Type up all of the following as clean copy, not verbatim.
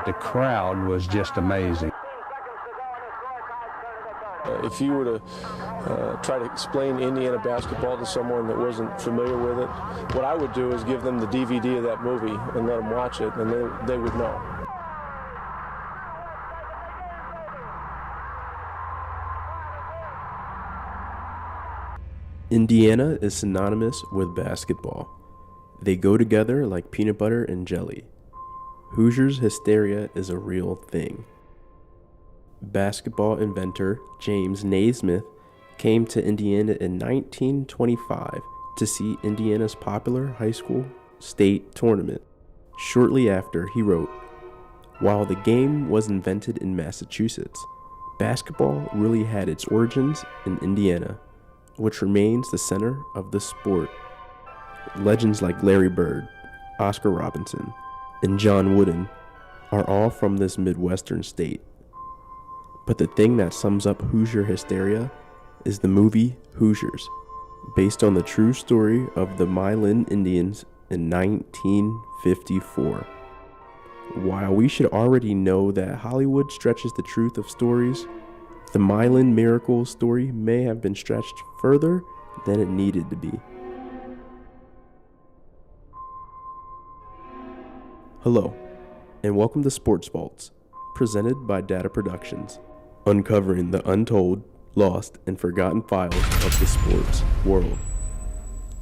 The crowd was just amazing. If you were to try to explain Indiana basketball to someone that wasn't familiar with it, what I would do is give them the DVD of that movie and let them watch it, and they would know. Indiana is synonymous with basketball. They go together like peanut butter and jelly. Hoosiers Hystera is a real thing. Basketball inventor James Naismith came to Indiana in 1925 to see Indiana's popular high school state tournament. Shortly after, he wrote, "While the game was invented in Massachusetts, basketball really had its origins in Indiana, which remains the center of the sport." Legends like Larry Bird, Oscar Robinson, and John Wooden are all from this midwestern state. But the thing that sums up Hoosier Hystera is the movie Hoosiers, based on the true story of the Milan Indians in 1954. While we should already know that Hollywood stretches the truth of stories, the Milan Miracle story may have been stretched further than it needed to be. Hello, and welcome to Sports Vaults, presented by Data Productions, uncovering the untold, lost, and forgotten files of the sports world.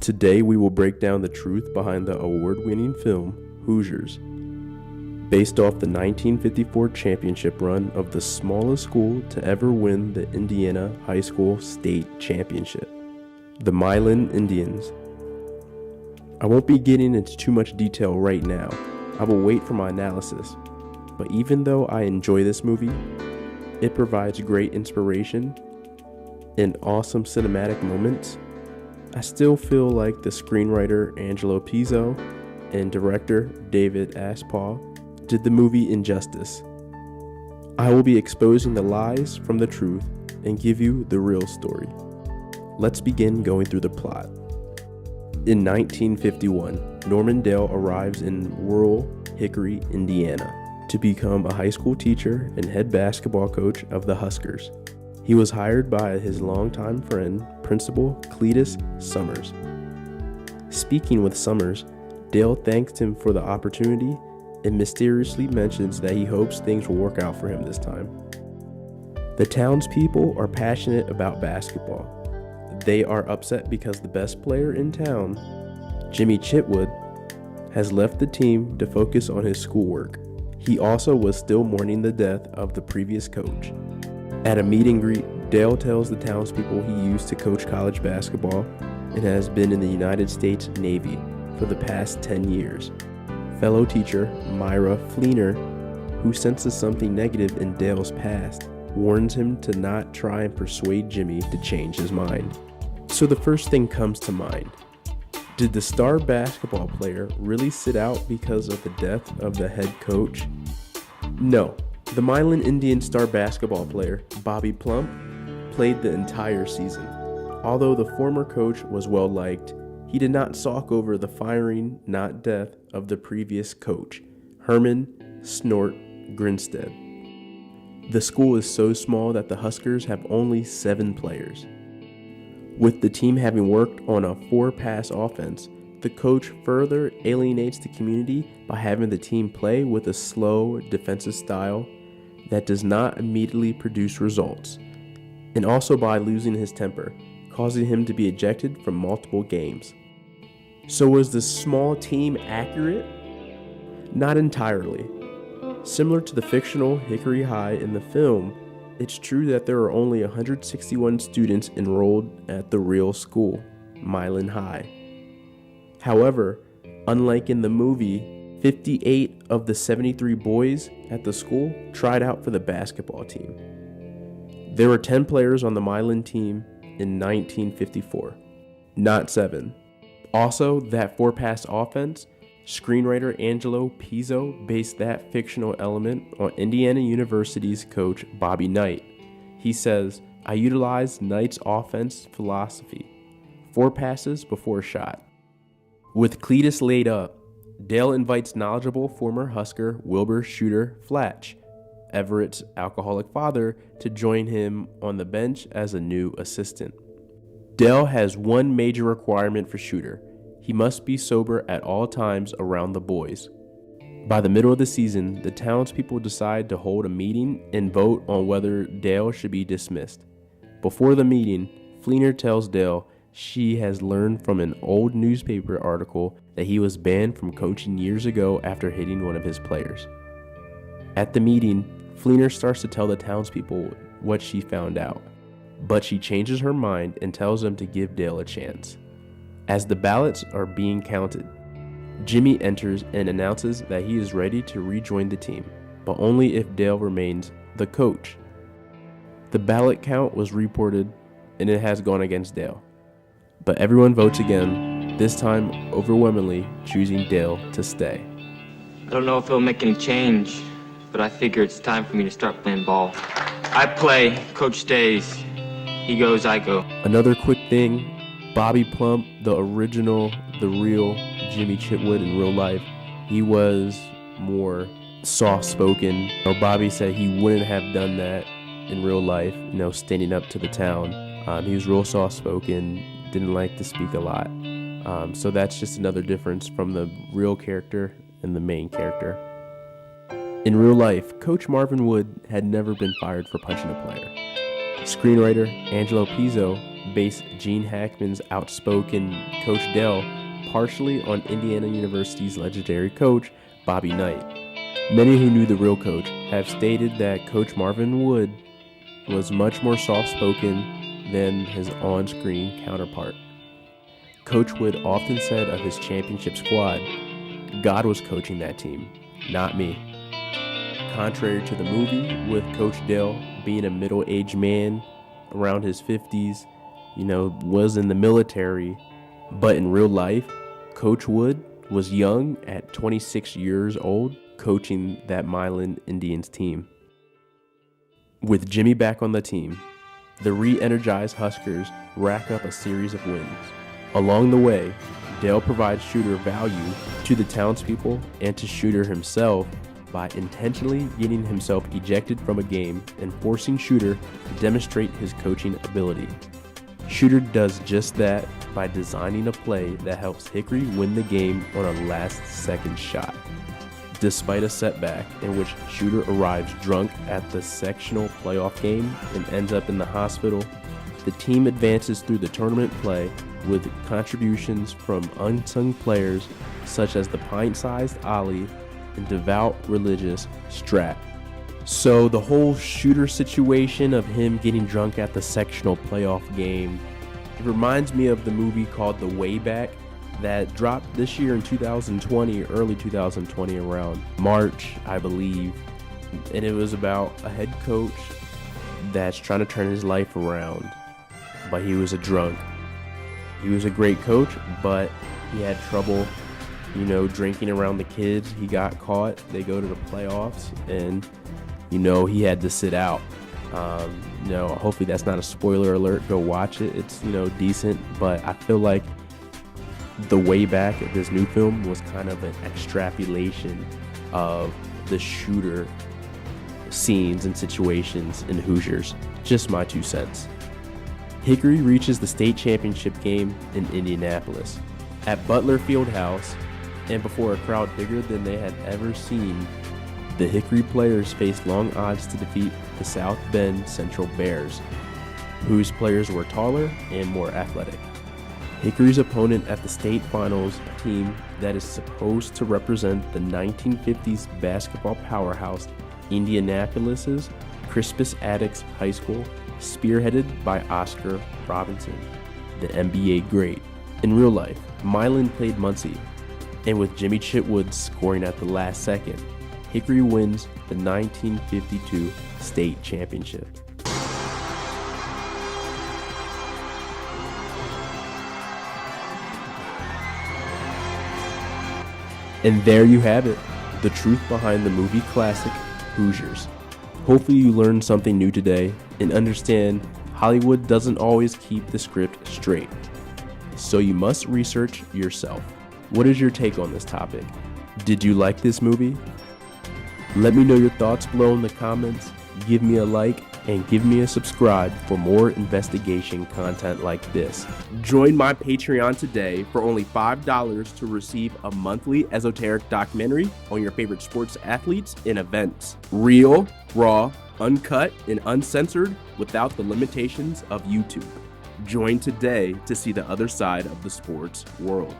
Today we will break down the truth behind the award-winning film Hoosiers, based off the 1954 championship run of the smallest school to ever win the Indiana High School State Championship, the Milan Indians. I won't be getting into too much detail right now. I will wait for my analysis, but even though I enjoy this movie, it provides great inspiration and awesome cinematic moments, I still feel like the screenwriter Angelo Pizzo and director David Aspaw did the movie injustice. I will be exposing the lies from the truth and give you the real story. Let's begin going through the plot. In 1951, Norman Dale arrives in rural Hickory, Indiana, to become a high school teacher and head basketball coach of the Huskers. He was hired by his longtime friend, Principal Cletus Summers. Speaking with Summers, Dale thanks him for the opportunity and mysteriously mentions that he hopes things will work out for him this time. The townspeople are passionate about basketball. They are upset because the best player in town, Jimmy Chitwood, has left the team to focus on his schoolwork. He also was still mourning the death of the previous coach. At a meet and greet, Dale tells the townspeople he used to coach college basketball and has been in the United States Navy for the past 10 years. Fellow teacher Myra Fleener, who senses something negative in Dale's past, warns him to not try and persuade Jimmy to change his mind. So the first thing comes to mind. Did the star basketball player really sit out because of the death of the head coach? No. The Milan Indians star basketball player, Bobby Plump, played the entire season. Although the former coach was well liked, he did not sulk over the firing, not death, of the previous coach, Herman Snort Grinstead. The school is so small that the Huskers have only 7 players. With the team having worked on a 4-pass offense, the coach further alienates the community by having the team play with a slow defensive style that does not immediately produce results, and also by losing his temper, causing him to be ejected from multiple games. So was the small team accurate? Not entirely. Similar to the fictional Hickory High in the film, it's true that there are only 161 students enrolled at the real school, Milan High. However, unlike in the movie, 58 of the 73 boys at the school tried out for the basketball team. There were 10 players on the Milan team in 1954, not 7. Also, that 4-pass offense, screenwriter Angelo Pizzo based that fictional element on Indiana University's coach Bobby Knight. He says, "I utilized Knight's offense philosophy, 4 passes before a shot." With Cletus laid up, Dale invites knowledgeable former Husker Wilbur Shooter Flatch, Everett's alcoholic father, to join him on the bench as a new assistant. Dale has one major requirement for Shooter. He must be sober at all times around the boys. By the middle of the season, the townspeople decide to hold a meeting and vote on whether Dale should be dismissed. Before the meeting, Fleener tells Dale she has learned from an old newspaper article that he was banned from coaching years ago after hitting one of his players. At the meeting, Fleener starts to tell the townspeople what she found out, but she changes her mind and tells them to give Dale a chance. As the ballots are being counted, Jimmy enters and announces that he is ready to rejoin the team, but only if Dale remains the coach. The ballot count was reported and it has gone against Dale, but everyone votes again, this time overwhelmingly choosing Dale to stay. I don't know if it'll make any change, but I figure it's time for me to start playing ball. I play, coach stays. He goes, I go. Another quick thing, Bobby Plump, the original, the real Jimmy Chitwood in real life, he was more soft-spoken. Bobby said he wouldn't have done that in real life, standing up to the town. He was real soft-spoken, didn't like to speak a lot. So that's just another difference from the real character and the main character. In real life, Coach Marvin Wood had never been fired for punching a player. Screenwriter Angelo Pizzo based Gene Hackman's outspoken Coach Dale partially on Indiana University's legendary coach, Bobby Knight. Many who knew the real coach have stated that Coach Marvin Wood was much more soft-spoken than his on-screen counterpart. Coach Wood often said of his championship squad, "God was coaching that team, not me." Contrary to the movie, with Coach Dale being a middle-aged man around his 50s, was in the military, but in real life, Coach Wood was young at 26 years old, coaching that Milan Indians team. With Jimmy back on the team, the re-energized Huskers rack up a series of wins. Along the way, Dale provides Shooter value to the townspeople and to Shooter himself by intentionally getting himself ejected from a game and forcing Shooter to demonstrate his coaching ability. Shooter does just that by designing a play that helps Hickory win the game on a last-second shot. Despite a setback in which Shooter arrives drunk at the sectional playoff game and ends up in the hospital, the team advances through the tournament play with contributions from unsung players such as the pint-sized Ollie and devout religious Strat. So the whole Shooter situation of him getting drunk at the sectional playoff game, it reminds me of the movie called The Way Back that dropped this year in 2020, early 2020, around March, I believe. And it was about a head coach that's trying to turn his life around, but he was a drunk. He was a great coach, but he had trouble, drinking around the kids. He got caught. They go to the playoffs, and, he had to sit out. Hopefully that's not a spoiler alert. Go watch it. It's, decent, but I feel like The Way Back of this new film was kind of an extrapolation of the Shooter scenes and situations in Hoosiers. Just my 2 cents. Hickory reaches the state championship game in Indianapolis at Butler Fieldhouse, and before a crowd bigger than they had ever seen, the Hickory players faced long odds to defeat the South Bend Central Bears, whose players were taller and more athletic. Hickory's opponent at the state finals, a team that is supposed to represent the 1950s basketball powerhouse Indianapolis's Crispus Attucks High School, spearheaded by Oscar Robinson, the NBA great. In real life, Milan played Muncie, and with Jimmy Chitwood scoring at the last second, Hickory wins the 1952 state championship. And there you have it, the truth behind the movie classic Hoosiers. Hopefully you learned something new today and understand Hollywood doesn't always keep the script straight. So you must research yourself. What is your take on this topic? Did you like this movie? Let me know your thoughts below in the comments, give me a like, and give me a subscribe for more investigation content like this. Join my Patreon today for only $5 to receive a monthly esoteric documentary on your favorite sports athletes and events. Real, raw, uncut, and uncensored without the limitations of YouTube. Join today to see the other side of the sports world.